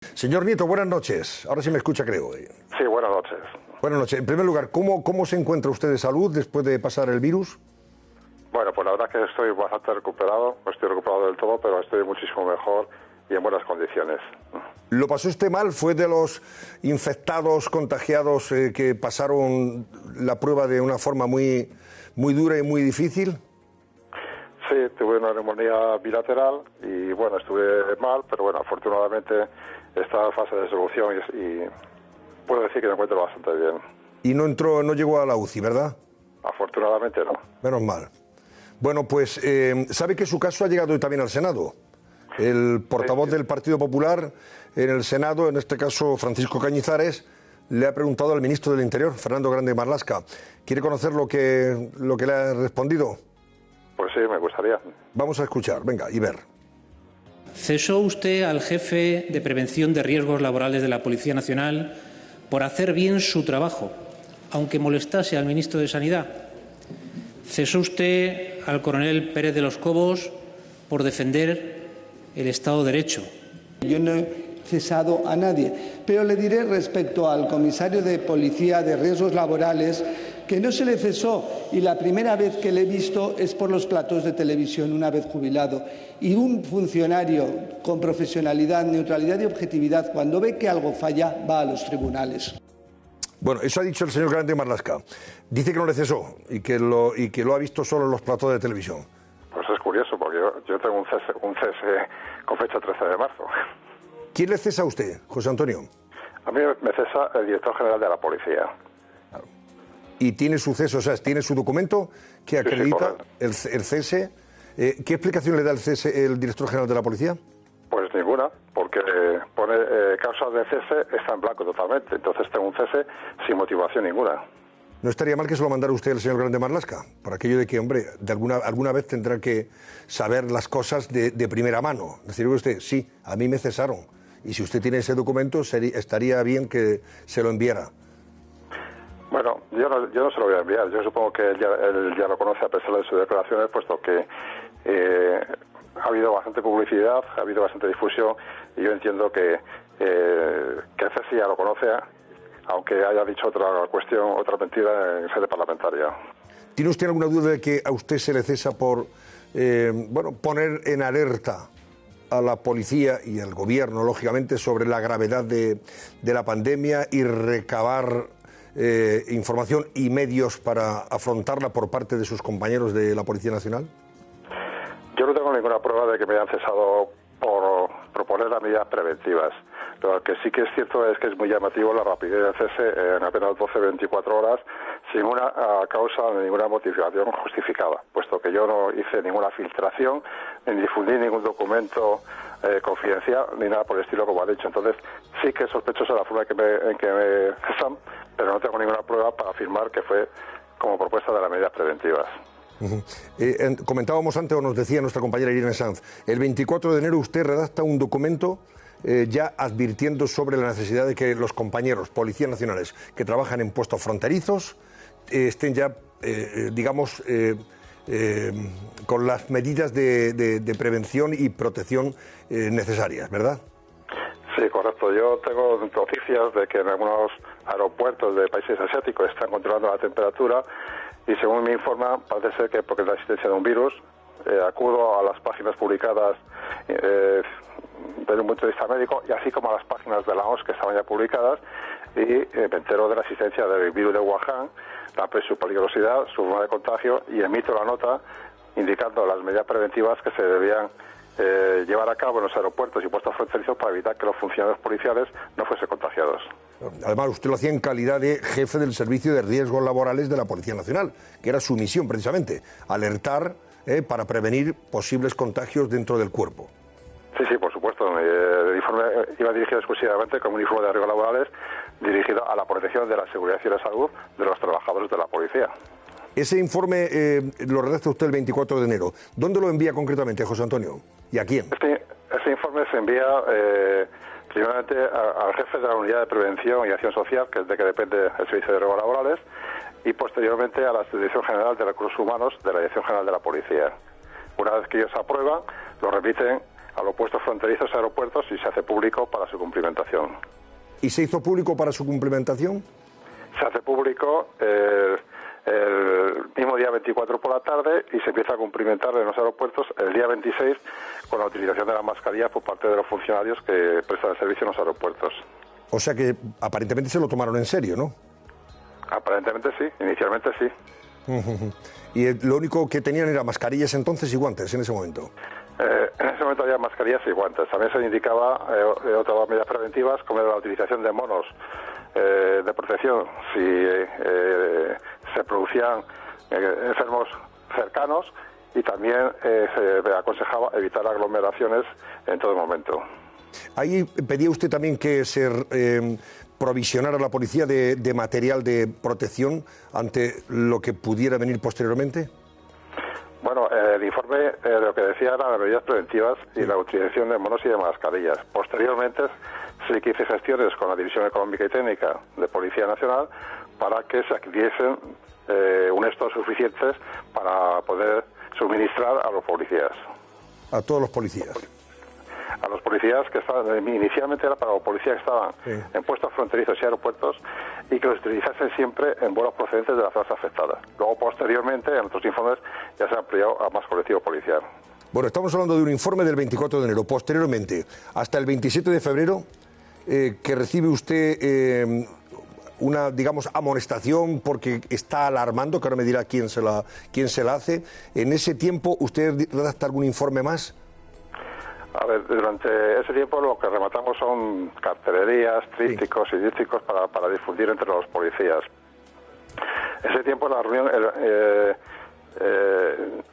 Señor Nieto, buenas noches. Ahora sí me escucha, creo. Sí, buenas noches. Buenas noches. En primer lugar, ¿cómo se encuentra usted de salud después de pasar el virus? Bueno, pues la verdad que estoy bastante recuperado. No estoy recuperado del todo, pero estoy muchísimo mejor y en buenas condiciones. ¿Lo pasó usted mal? ¿Fue de los infectados, contagiados que pasaron la prueba de una forma muy dura y muy difícil? Sí, tuve una neumonía bilateral y bueno, estuve mal, pero bueno, afortunadamente está en fase de solución y puedo decir que me encuentro bastante bien. Y no llegó a la UCI, ¿verdad? Afortunadamente no. Menos mal. Bueno, pues sabe que su caso ha llegado también al Senado. El portavoz del Partido Popular en el Senado, en este caso Francisco Cañizares, le ha preguntado al ministro del Interior, Fernando Grande Marlaska. ¿Quiere conocer lo que le ha respondido? Pues sí, me gustaría. Vamos a escuchar, venga, y ver. ¿Cesó usted al jefe de prevención de riesgos laborales de la Policía Nacional por hacer bien su trabajo, aunque molestase al ministro de Sanidad? ¿Cesó usted al coronel Pérez de los Cobos por defender el Estado de Derecho? Yo no he cesado a nadie, pero le diré respecto al comisario de Policía de Riesgos Laborales que no se le cesó y la primera vez que le he visto es por los platós de televisión una vez jubilado. Y un funcionario con profesionalidad, neutralidad y objetividad, cuando ve que algo falla, va a los tribunales. Bueno, eso ha dicho el señor Grande Marlaska. Dice que no le cesó y que lo ha visto solo en los platós de televisión. Pues es curioso, porque yo tengo un cese con fecha 13 de marzo. ¿Quién le cesa a usted, José Antonio? A mí me cesa el director general de la policía. Claro. Y tiene su cese, o sea, tiene su documento que acredita el cese. ¿Qué explicación le da el director general de la policía? Pues ninguna, porque pone causas de cese, está en blanco totalmente. Entonces tengo un cese sin motivación ninguna. ¿No estaría mal que se lo mandara usted al señor Grande Marlaska? Por aquello de que, hombre, de alguna vez tendrá que saber las cosas de primera mano. Decir usted, sí, a mí me cesaron. Y si usted tiene ese documento, estaría bien que se lo enviara. Bueno, yo no se lo voy a enviar. Yo supongo que él ya lo conoce a pesar de sus declaraciones, puesto que ha habido bastante publicidad, ha habido bastante difusión, y yo entiendo que el CESI ya lo conoce, aunque haya dicho otra mentira en sede parlamentaria. ¿Tiene usted alguna duda de que a usted se le cesa por poner en alerta a la policía y al gobierno, lógicamente, sobre la gravedad de la pandemia y recabar información y medios para afrontarla por parte de sus compañeros de la Policía Nacional? Yo no tengo ninguna prueba de que me hayan cesado por proponer las medidas preventivas. Lo que sí que es cierto es que es muy llamativo la rapidez del cese en apenas 12-24 horas, sin una causa ni ninguna motivación justificada, puesto que yo no hice ninguna filtración, ni difundí ningún documento confidencial, ni nada por el estilo, como ha dicho. Entonces, sí que es sospechosa la forma en que me cesan, pero no tengo ninguna prueba para afirmar que fue como propuesta de las medidas preventivas. Comentábamos antes, o nos decía nuestra compañera Irene Sanz, el 24 de enero usted redacta un documento ya advirtiendo sobre la necesidad de que los compañeros policías nacionales que trabajan en puestos fronterizos estén ya, con las medidas de prevención y protección necesarias, ¿verdad? Sí, correcto. Yo tengo noticias de que en algunos aeropuertos de países asiáticos están controlando la temperatura y, según me informan, parece ser que porque es la existencia de un virus, acudo a las páginas publicadas desde un punto de vista médico, y así como a las páginas de la OMS que estaban ya publicadas, y me entero de la existencia del virus de Wuhan, su peligrosidad, su forma de contagio, y emito la nota indicando las medidas preventivas que se debían llevar a cabo en los aeropuertos y puestos fronterizos para evitar que los funcionarios policiales no fuesen contagiados. Además, usted lo hacía en calidad de jefe del Servicio de Riesgos Laborales de la Policía Nacional, que era su misión precisamente, alertar para prevenir posibles contagios dentro del cuerpo. Sí, por supuesto. El informe iba dirigido exclusivamente como un informe de riesgos laborales dirigido a la protección de la seguridad y la salud de los trabajadores de la policía. Ese informe lo redacta usted el 24 de enero. ¿Dónde lo envía concretamente, José Antonio? ¿Y a quién? Este informe se envía primeramente al jefe de la Unidad de Prevención y Acción Social, que es de que depende el Servicio de Riesgos Laborales, y posteriormente a la Dirección General de Recursos Humanos de la Dirección General de la Policía. Una vez que ellos aprueban, lo remiten a los puestos fronterizos y aeropuertos y se hace público para su cumplimentación. ¿Y se hizo público para su cumplimentación? Se hace público el mismo día 24 por la tarde y se empieza a cumplimentar en los aeropuertos el día 26 con la utilización de las mascarillas por parte de los funcionarios que prestan el servicio en los aeropuertos. O sea que aparentemente se lo tomaron en serio, ¿no? Aparentemente sí, inicialmente sí. Y lo único que tenían era mascarillas entonces y guantes en ese momento. En ese momento había mascarillas y guantes. También se indicaba otras medidas preventivas, como era la utilización de monos de protección si se producían enfermos cercanos, y también se aconsejaba evitar aglomeraciones en todo momento. Ahí pedía usted también que se provisionara a la policía de material de protección ante lo que pudiera venir posteriormente. Bueno, el informe lo que decía eran las medidas preventivas y la utilización de monos y de mascarillas. Posteriormente sí que hice gestiones con la División Económica y Técnica de Policía Nacional para que se adquiriesen unos stocks suficientes para poder suministrar a los policías. A todos los policías. A los policías que estaban, inicialmente era para los policías que estaban en puestos fronterizos y aeropuertos, y que los utilizasen siempre en vuelos procedentes de las zonas afectadas. Luego, posteriormente, en otros informes ya se ha ampliado a más colectivo policial. Bueno, estamos hablando de un informe del 24 de enero. Posteriormente, hasta el 27 de febrero, que recibe usted una, digamos, amonestación porque está alarmando, que ahora me dirá quién se la hace. En ese tiempo, ¿usted redacta algún informe más? A ver, durante ese tiempo lo que rematamos son cartelerías, trípticos y dípticos para difundir entre los policías. Ese tiempo la reunión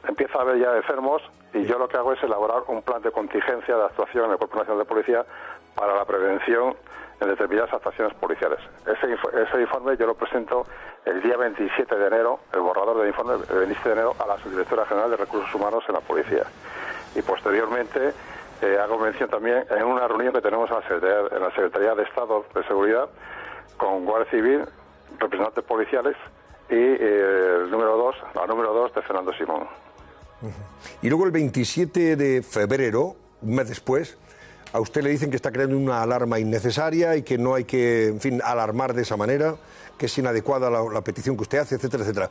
empieza a haber ya enfermos, y yo lo que hago es elaborar un plan de contingencia de actuación en el Cuerpo Nacional de Policía para la prevención en determinadas actuaciones policiales. Ese informe yo lo presento el día 27 de enero, el borrador del informe el 27 de enero, a la Subdirectora General de Recursos Humanos en la Policía. Y posteriormente hago mención también en una reunión que tenemos en la Secretaría de Estado de Seguridad con Guardia Civil, representantes policiales y la número 2 de Fernando Simón. Y luego el 27 de febrero, un mes después, a usted le dicen que está creando una alarma innecesaria y que no hay que, en fin, alarmar de esa manera, que es inadecuada la petición que usted hace, etcétera, etcétera.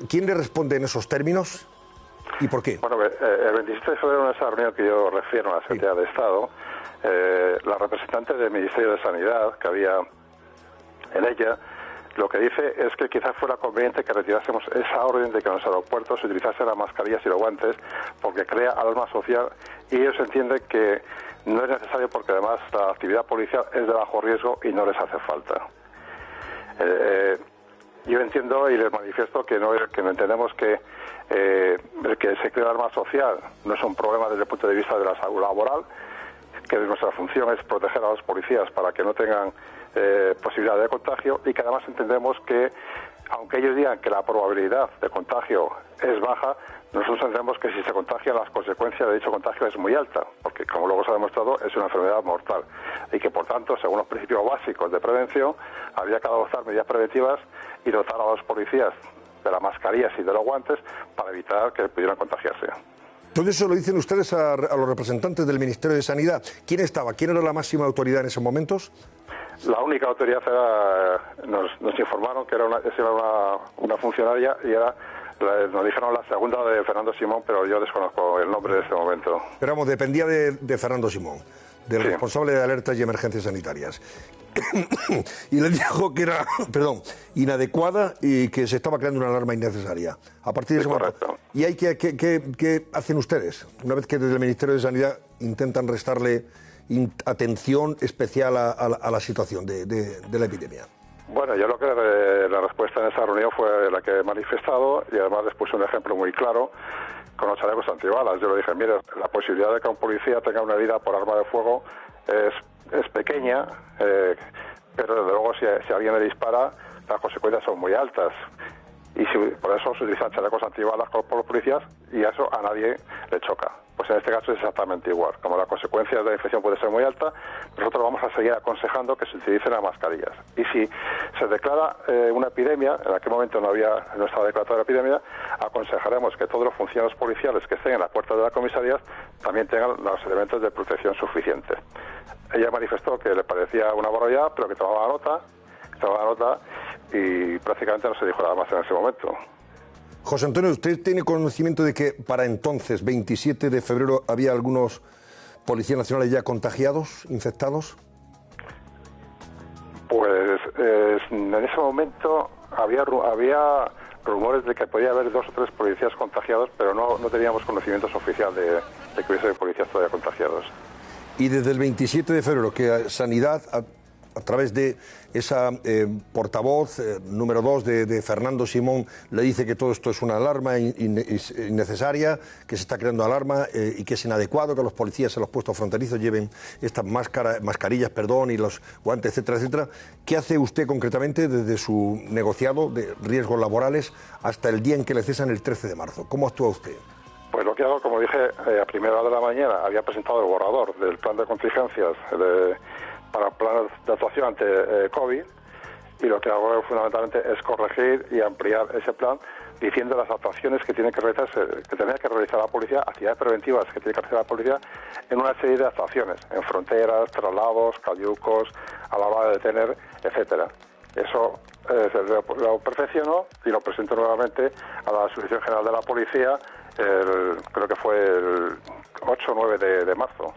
¿Quién le responde en esos términos y por qué? Bueno, el 27 de febrero, en esa reunión que yo refiero a la Secretaría de Estado, la representante del Ministerio de Sanidad que había en ella, lo que dice es que quizás fuera conveniente que retirásemos esa orden de que en los aeropuertos se utilizasen las mascarillas y los guantes, porque crea alarma social, y ellos entienden que no es necesario porque además la actividad policial es de bajo riesgo y no les hace falta. Yo entiendo y les manifiesto que no entendemos que el que se crea alarma social no es un problema desde el punto de vista de la salud laboral, que nuestra función es proteger a los policías para que no tengan posibilidad de contagio, y que además entendemos que, aunque ellos digan que la probabilidad de contagio es baja, nosotros entendemos que si se contagian, las consecuencias de dicho contagio es muy alta, porque, como luego se ha demostrado, es una enfermedad mortal, y que, por tanto, según los principios básicos de prevención, habría que adoptar medidas preventivas y dotar a los policías de las mascarillas y de los guantes para evitar que pudieran contagiarse. Todo eso lo dicen ustedes a los representantes del Ministerio de Sanidad. ¿Quién estaba? ¿Quién era la máxima autoridad en esos momentos? La única autoridad era, nos informaron que era una funcionaria, y nos dijeron la segunda de Fernando Simón, pero yo desconozco el nombre de este momento. Pero vamos, dependía de Fernando Simón, del responsable de alertas y emergencias sanitarias. Y le dijo que era, inadecuada y que se estaba creando una alarma innecesaria. A partir de ese momento. ¿Y hay qué hacen ustedes? Una vez que desde el Ministerio de Sanidad intentan restarle atención especial a la situación de la epidemia. Bueno, yo lo que la respuesta en esa reunión fue la que he manifestado, y además les puse un ejemplo muy claro con los chalecos antibalas. Yo le dije, mire, la posibilidad de que un policía tenga una herida por arma de fuego es pequeña, pero desde luego si alguien le dispara, las consecuencias son muy altas. Y por eso se utilizan chalecos antibalas por los policías, y eso a nadie le choca. Pues en este caso es exactamente igual. Como la consecuencia de la infección puede ser muy alta, nosotros vamos a seguir aconsejando que se utilicen las mascarillas. Y si se declara una epidemia, en aquel momento no estaba declarada la epidemia, aconsejaremos que todos los funcionarios policiales que estén en la puerta de la comisaría también tengan los elementos de protección suficientes. Ella manifestó que le parecía una barbaridad, pero que tomaba nota y prácticamente no se dijo nada más en ese momento. José Antonio, ¿usted tiene conocimiento de que para entonces, 27 de febrero, había algunos policías nacionales ya contagiados, infectados? Pues en ese momento había rumores de que podía haber 2 o 3 policías contagiados, pero no teníamos conocimientos oficiales de que hubiese policías todavía contagiados. Y desde el 27 de febrero, que Sanidad, a través de esa portavoz número 2 de Fernando Simón, le dice que todo esto es una alarma innecesaria, que se está creando alarma y que es inadecuado que los policías en los puestos fronterizos lleven estas mascarillas y los guantes, etcétera, etcétera. ¿Qué hace usted concretamente desde su negociado de riesgos laborales hasta el día en que le cesan el 13 de marzo? ¿Cómo actúa usted? Pues lo que hago, como dije, a primera hora de la mañana había presentado el borrador del plan de contingencias para planes de actuación ante COVID, y lo que hago fundamentalmente es corregir y ampliar ese plan diciendo las actuaciones que tiene que realizar la policía, actividades preventivas que tiene que hacer la policía en una serie de actuaciones, en fronteras, traslados, cayucos, a la hora de detener, etcétera. Eso lo perfecciono y lo presento nuevamente a la Subdirección General de la Policía, creo que fue el 8 o 9 de marzo.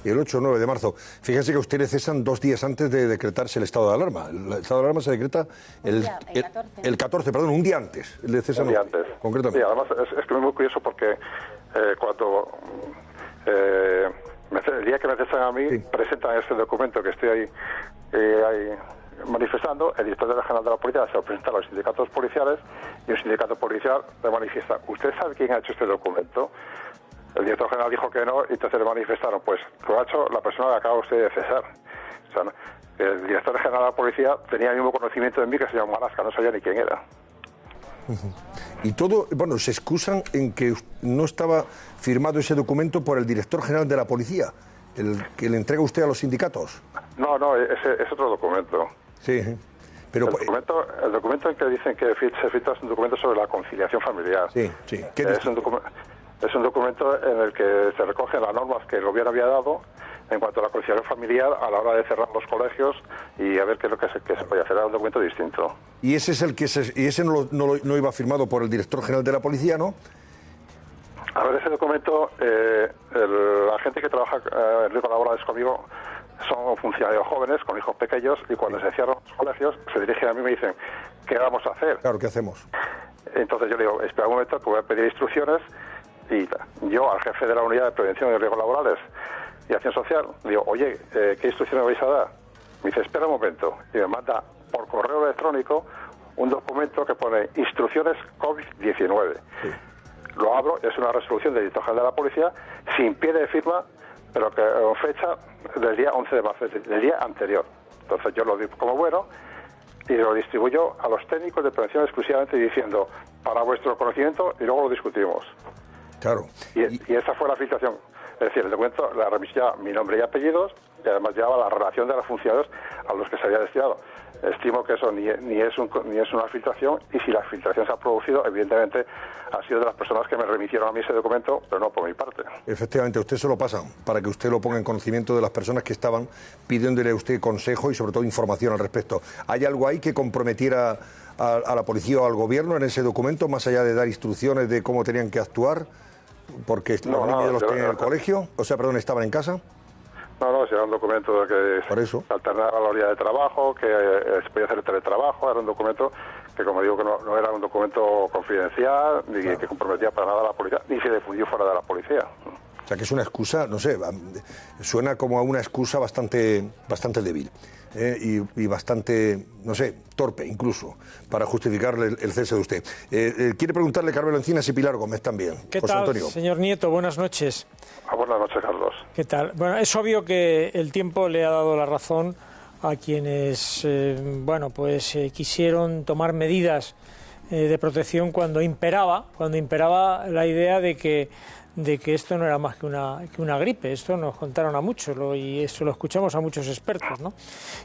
Y el 8 o 9 de marzo. Fíjense que a usted le cesan 2 días antes de decretarse el estado de alarma. El estado de alarma se decreta el 14, perdón, un día antes. Le cesan un día antes. Concretamente. Sí, además es que es muy curioso porque cuando el día que me cesan a mí, presentan este documento que estoy ahí manifestando, el director general de la policía se lo presenta a los sindicatos policiales y el sindicato policial le manifiesta: ¿usted sabe quién ha hecho este documento? El director general dijo que no, y entonces le manifestaron: pues lo ha hecho la persona que acaba usted de cesar. O sea, el director general de la policía tenía el mismo conocimiento de mí que el señor Marasca, no sabía ni quién era. Y todo, bueno, se excusan en que no estaba firmado ese documento por el director general de la policía, el que le entrega usted a los sindicatos. No, es otro documento. Sí, pero el documento en que dicen que se filtra es un documento sobre la conciliación familiar. Sí. Es un documento en el que se recogen las normas que el gobierno había dado en cuanto a la conciliación familiar a la hora de cerrar los colegios y a ver qué es lo que se podía hacer. Era un documento distinto. Y ese es el que no iba firmado por el director general de la policía, ¿no? A ver, ese documento, la gente que trabaja en riesgos laborales conmigo son funcionarios jóvenes con hijos pequeños, y cuando se cierran los colegios se dirigen a mí y me dicen: ¿qué vamos a hacer? Claro, ¿qué hacemos? Entonces yo le digo: espera un momento, que voy a pedir instrucciones. Y yo al jefe de la unidad de prevención de riesgos laborales y acción social le digo: oye, ¿qué instrucciones vais a dar? Me dice: espera un momento, y me manda por correo electrónico un documento que pone instrucciones COVID-19. Sí. Lo abro, es una resolución del director general de la policía sin pie de firma, pero que fecha del día 11 de marzo, del día anterior. Entonces yo lo digo como bueno y lo distribuyo a los técnicos de prevención exclusivamente diciendo: para vuestro conocimiento, y luego lo discutimos. Claro. Y esa fue la filtración. Es decir, el documento la remisía mi nombre y apellidos, y además llevaba la relación de los funcionarios a los que se había destinado. Estimo que eso ni es una filtración, y si la filtración se ha producido, evidentemente ha sido de las personas que me remitieron a mí ese documento, pero no por mi parte. Efectivamente, a usted se lo pasan para que usted lo ponga en conocimiento de las personas que estaban pidiéndole a usted consejo y sobre todo información al respecto. ¿Hay algo ahí que comprometiera a la policía o al gobierno en ese documento, más allá de dar instrucciones de cómo tenían que actuar? Porque los niños los tenían en el colegio, estaban en casa. No, si era un documento que alternaba la hora de trabajo, que se podía hacer teletrabajo. Era un documento que, como digo, que no era un documento confidencial, ni que comprometía para nada a la policía, ni se difundió fuera de la policía. O sea, que es una excusa, no sé, suena como a una excusa bastante débil y bastante, no sé, torpe incluso, para justificarle el cese de usted. Quiere preguntarle Carmelo Encinas y Pilar Gómez también. ¿Qué José tal, Antonio? señor Nieto? Buenas noches. Buenas noches, Carlos. ¿Qué tal? Bueno, es obvio que el tiempo le ha dado la razón a quienes, quisieron tomar medidas de protección cuando imperaba la idea de que esto no era más que una gripe. Esto nos contaron a muchos y eso lo escuchamos a muchos expertos, ¿no?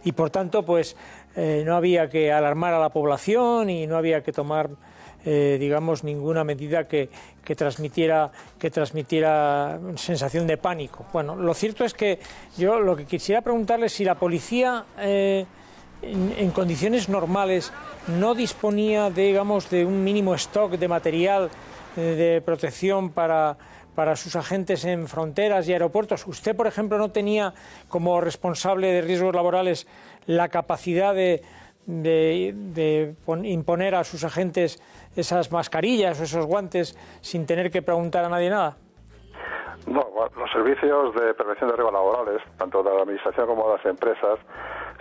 Y por tanto, pues no había que alarmar a la población y no había que tomar digamos, ninguna medida que transmitiera sensación de pánico. Bueno, lo cierto es que yo lo que quisiera preguntarle es si la policía en condiciones normales no disponía, digamos, de un mínimo stock de material de protección para sus agentes en fronteras y aeropuertos. Usted, por ejemplo, no tenía, como responsable de riesgos laborales, la capacidad de imponer a sus agentes esas mascarillas o esos guantes sin tener que preguntar a nadie nada. No, los servicios de prevención de riesgos laborales, tanto de la administración como de las empresas,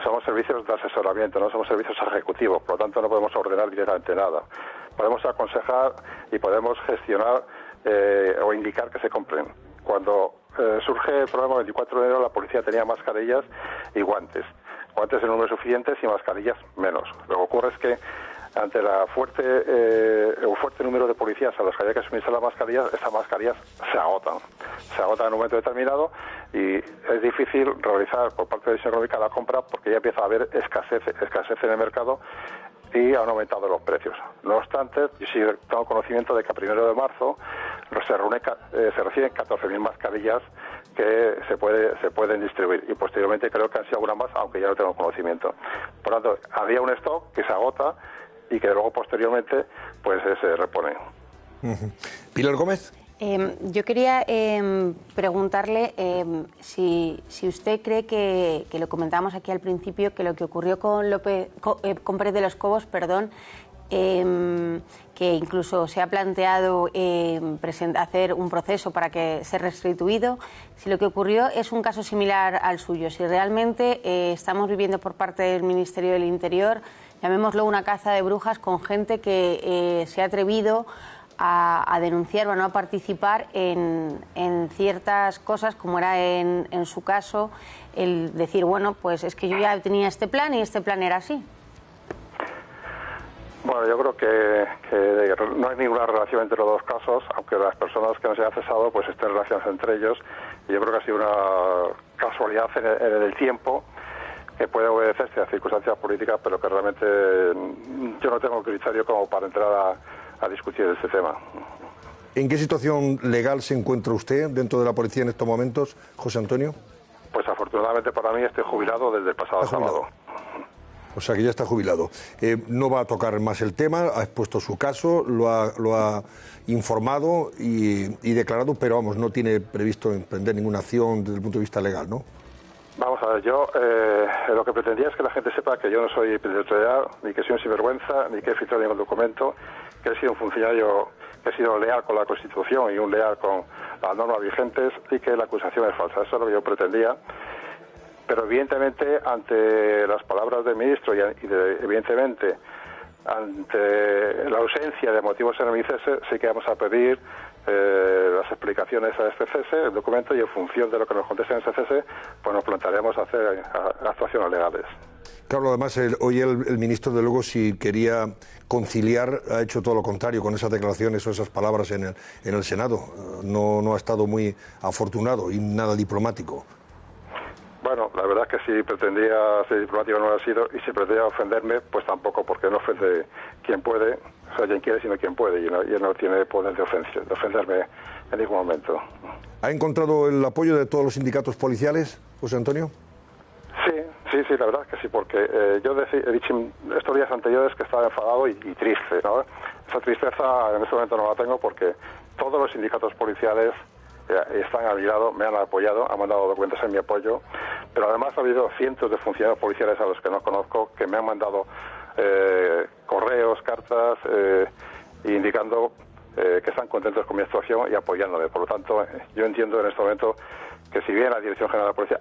somos servicios de asesoramiento, no somos servicios ejecutivos, por lo tanto no podemos ordenar directamente nada. Podemos aconsejar y podemos gestionar o indicar que se compren. Cuando surge el problema del 24 de enero, la policía tenía mascarillas y guantes en número suficientes y mascarillas menos. Lo que ocurre es que ante el fuerte número de policías a los que había que suministrar las mascarillas, esas mascarillas se agotan en un momento determinado y es difícil realizar por parte de la Dirección Económica la compra porque ya empieza a haber escasez en el mercado y han aumentado los precios. No obstante, yo sí tengo conocimiento de que a 1 de marzo se reciben 14.000 mascarillas que se pueden distribuir y posteriormente creo que han sido algunas más, aunque ya no tengo conocimiento. Por lo tanto, había un stock que se agota y que luego posteriormente pues se repone. Pilar Gómez. Yo quería preguntarle si usted cree que lo comentábamos aquí al principio, que lo que ocurrió con Pérez de los Cobos, que incluso se ha planteado hacer un proceso para que sea restituido, si lo que ocurrió es un caso similar al suyo, si realmente estamos viviendo por parte del Ministerio del Interior, llamémoslo una caza de brujas con gente que se ha atrevido a denunciar o a no participar en ciertas cosas, como era en su caso, el decir, bueno, pues es que yo ya tenía este plan y este plan era así. Bueno, yo creo que no hay ninguna relación entre los dos casos, aunque las personas que nos hayan cesado pues estén relacionadas entre ellos, y yo creo que ha sido una casualidad en el tiempo que puede obedecerse a circunstancias políticas, pero que realmente yo no tengo criterio como para entrar a discutir este tema. ¿En qué situación legal se encuentra usted dentro de la policía en estos momentos, José Antonio? Pues afortunadamente para mí estoy jubilado desde el pasado sábado. O sea que ya está jubilado. No va a tocar más el tema, ha expuesto su caso, lo ha informado y declarado, pero vamos, no tiene previsto emprender ninguna acción desde el punto de vista legal, ¿no? Vamos a ver, yo lo que pretendía es que la gente sepa que yo no soy penitenciario, ni que soy un sinvergüenza, ni que he filtrado ningún documento, que he sido un funcionario que he sido leal con la Constitución y un leal con las normas vigentes y que la acusación es falsa. Eso es lo que yo pretendía. Pero evidentemente, ante las palabras del ministro y evidentemente ante la ausencia de motivos en el cese, sí que vamos a pedir las explicaciones a este cese, el documento, y en función de lo que nos contesten en ese cese, pues nos plantearemos hacer actuaciones legales. Claro, además, hoy el ministro, de luego, si quería conciliar, ha hecho todo lo contrario con esas declaraciones o esas palabras en el Senado. No ha estado muy afortunado y nada diplomático. Bueno, la verdad es que si pretendía ser diplomático no lo ha sido, y si pretendía ofenderme, pues tampoco, porque no ofende quien puede, o sea, quien quiere, sino quien puede, y él no tiene poder de ofenderme en ningún momento. ¿Ha encontrado el apoyo de todos los sindicatos policiales, José Antonio? Sí, la verdad es que sí, porque yo he dicho estos días anteriores que estaba enfadado y triste, ¿no? Esa tristeza en este momento no la tengo porque todos los sindicatos policiales están a mi lado, me han apoyado, han mandado documentos en mi apoyo, pero además ha habido cientos de funcionarios policiales a los que no conozco que me han mandado correos, cartas, indicando que están contentos con mi actuación y apoyándome. Por lo tanto, yo entiendo en este momento que si bien la Dirección General de la Policía,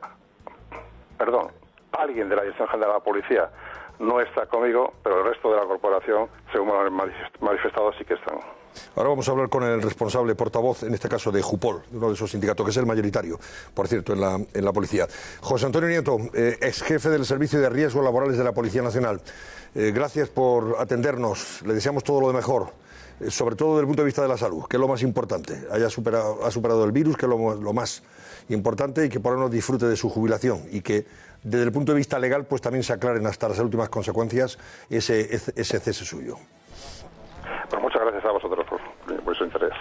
alguien de la Dirección General de la Policía no está conmigo, pero el resto de la corporación, según me lo han manifestado, sí que están. Ahora vamos a hablar con el responsable portavoz, en este caso de Jupol, de uno de esos sindicatos, que es el mayoritario, por cierto, en la policía. José Antonio Nieto, ex jefe del Servicio de Riesgos Laborales de la Policía Nacional. Gracias por atendernos, le deseamos todo lo de mejor, sobre todo desde el punto de vista de la salud, que es lo más importante. Ha superado el virus, que es lo más importante, y que por lo menos disfrute de su jubilación y que desde el punto de vista legal pues también se aclaren hasta las últimas consecuencias ese cese suyo. Pues muchas gracias a vosotros por su interés.